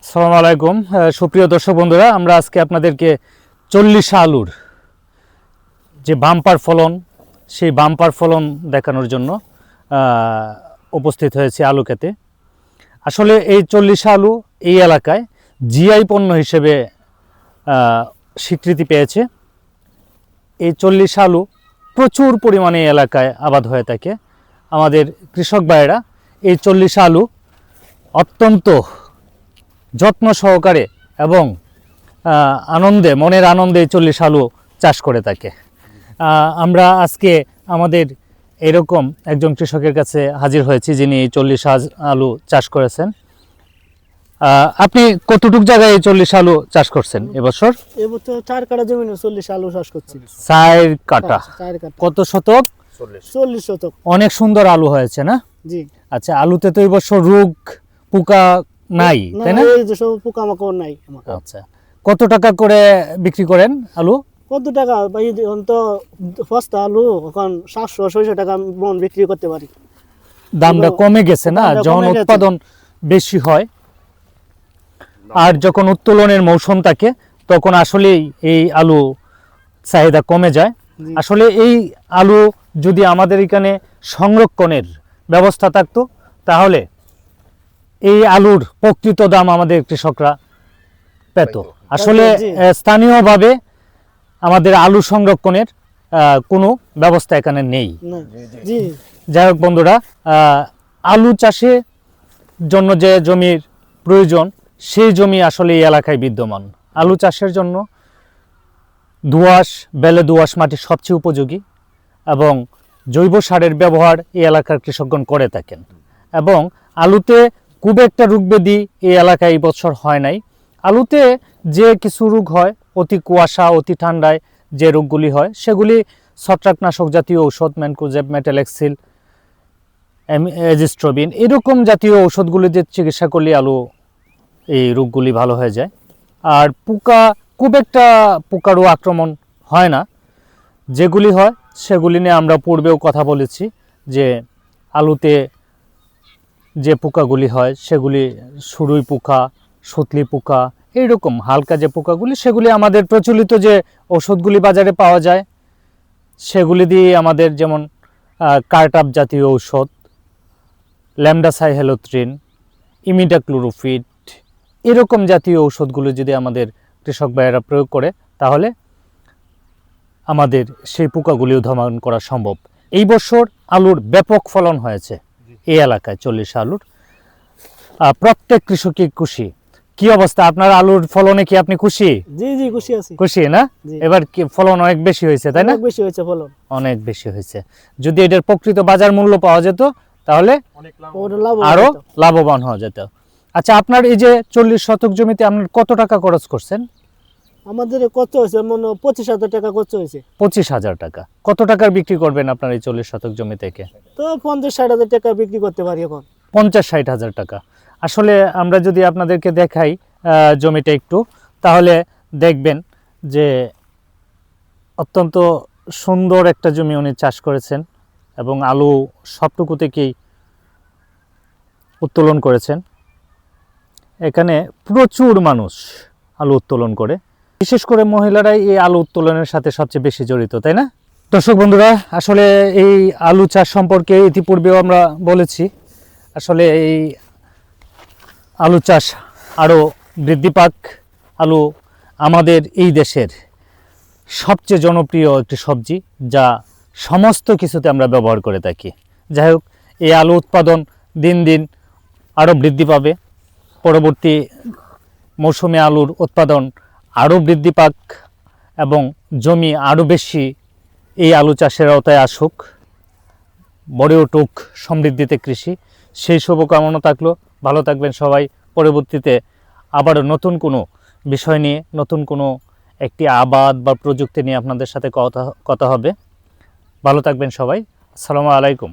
আসসালামু আলাইকুম সুপ্রিয় দর্শক বন্ধুরা, আমরা আজকে আপনাদেরকে 40 আলুর যে বাম্পার ফলন, সেই বাম্পার ফলন দেখানোর জন্য উপস্থিত হয়েছে আলু খেতে। আসলে এই 40 আলু এই এলাকায় জিআই পণ্য হিসেবে স্বীকৃতি পেয়েছে। এই 40 আলু প্রচুর পরিমাণে এই এলাকায় আবাদ হয়ে থাকে। আমাদের কৃষক ভাইয়েরা এই 40 আলু অত্যন্ত যত্ন সহকারে এবং আনন্দে, মনের আনন্দে 40 আলু চাষ করে থাকে। আমরা আজকে আমাদের এরকম একজন কৃষকের কাছে হাজির হয়েছি যিনি এই 40 আলু চাষ করেছেন। আপনি কতটুক জায়গায় এই 40 আলু চাষ করছেন এবছর? এবছর 4 কাঠা জমিনে 40 আলু চাষ করছি। 4 কাঠা। কত শতক? 40 শতক। অনেক সুন্দর আলু হয়েছে না? জি। আচ্ছা, আলুতে তো এবছর রোগ পোকা নাই, তাই না? এই যে সব পোকামাকড় নাই। আচ্ছা, কত টাকা করে বিক্রি করেন আলু? কত টাকা ভাই? তো বস্তা আলু এখন 700-600 টাকা মন বিক্রি করতে পারি। দামটা কমে গেছে না, যখন উৎপাদন বেশি হয় আর যখন উত্তোলনের মৌসুম থাকে তখন আসলেই এই আলু চাহিদা কমে যায়। আসলে এই আলু যদি আমাদের এখানে সংরক্ষণের ব্যবস্থা থাকতো তাহলে এই আলুর প্রকৃত দাম আমাদের কৃষকরা পেত। আসলে স্থানীয়ভাবে আমাদের আলু সংরক্ষণের কোনো ব্যবস্থা এখানে নেই। যাই হোক বন্ধুরা, আলু চাষের জন্য যে জমির প্রয়োজন সেই জমি আসলে এই এলাকায় বিদ্যমান। আলু চাষের জন্য দোআঁশ, বেলে দোআঁশ মাটি সবচেয়ে উপযোগী এবং জৈব সারের ব্যবহার এই এলাকার কৃষকগণ করে থাকেন। এবং আলুতে খুব একটা রোগ ব্যাধি এই এলাকায় এই বছর হয় নাই। আলুতে যে কিছু রোগ হয়, অতি কুয়াশা, অতি ঠান্ডায় যে রোগগুলি হয় সেগুলি ছত্রাকনাশক জাতীয় ঔষধ, ম্যানকোজেব, মেটালেক্সিল, এজিস্ট্রোবিন এরকম জাতীয় ঔষধগুলি দিয়ে চিকিৎসা করলে আলু এই রোগগুলি ভালো হয়ে যায়। আর পোকা, খুব একটা পোকারও আক্রমণ হয় না। যেগুলি হয় সেগুলি নিয়ে আমরা পূর্বেও কথা বলেছি যে আলুতে যে পোকাগুলি হয় সেগুলি সুরুই পোকা, সুতলি পোকা, এইরকম হালকা যে পোকাগুলি, সেগুলি আমাদের প্রচলিত যে ওষুধগুলি বাজারে পাওয়া যায় সেগুলি দিয়ে আমাদের, যেমন কার্টাপ জাতীয় ঔষধ, ল্যামডাসাইহেলোথ্রিন, ইমিডাক্লোরোফিড এরকম জাতীয় ঔষধগুলো যদি আমাদের কৃষক ভাইয়েরা প্রয়োগ করে তাহলে আমাদের সেই পোকাগুলিও দমন করা সম্ভব। এই বছর আলুর ব্যাপক ফলন হয়েছে এই এলাকায় 40 আলুর। প্রত্যেক কৃষকই খুশি। কি অবস্থা আপনার আলুর ফলনে? কি আপনি খুশি? জি জি, খুশি আছি। খুশি না? এবার কি ফলন অনেক বেশি হয়েছে, তাই না? অনেক বেশি হয়েছে ফলন, অনেক বেশি হয়েছে। যদি এটার প্রকৃত বাজার মূল্য পাওয়া যেত তাহলে আরো লাভবান হওয়া যেত। আচ্ছা, আপনার এই যে 40 শতক জমিতে আপনার কত টাকা খরচ করছেন? আমাদের কত হয়েছে? মনে 25,000 টাকা খরচ হয়েছে। 25,000 টাকা। কত টাকার বিক্রি করবেন আপনার এই 40 শতক জমি থেকে? তো 50-60,000 টাকা বিক্রি করতে পারি এখন। 50-60,000 টাকা। আসলে আমরা যদি আপনাদেরকে দেখাই জমিটা একটু, তাহলে দেখবেন যে অত্যন্ত সুন্দর একটা জমি উনি চাষ করেছেন এবং আলু সবটুকু থেকেই উত্তোলন করেছেন। এখানে প্রচুর মানুষ আলু উত্তোলন করে, বিশেষ করে মহিলারাই এই আলু উত্তোলনের সাথে সবচেয়ে বেশি জড়িত, তাই না? দর্শক বন্ধুরা, আসলে এই আলু চাষ সম্পর্কে ইতিপূর্বেও আমরা বলেছি। আসলে এই আলু চাষ আরও বৃদ্ধি পাক। আলু আমাদের এই দেশের সবচেয়ে জনপ্রিয় একটি সবজি, যা সমস্ত কিছুতে আমরা ব্যবহার করে থাকি। যাই হোক, এই আলু উৎপাদন দিন দিন আরও বৃদ্ধি পাবে। পরবর্তী মৌসুমে আলুর উৎপাদন আরও বৃদ্ধি পাক এবং জমি আরও বেশি এই আলু চাষের আওতায় আসুক, গড়ে উঠুক সমৃদ্ধিতে কৃষি। সেই শুভকামনা থাকলো। ভালো থাকবেন সবাই। পরবর্তীতে আবারও নতুন কোনো বিষয় নিয়ে, নতুন কোনো একটি আবাদ বা প্রযুক্তি নিয়ে আপনাদের সাথে কথা হবে। ভালো থাকবেন সবাই। আসসালামু আলাইকুম।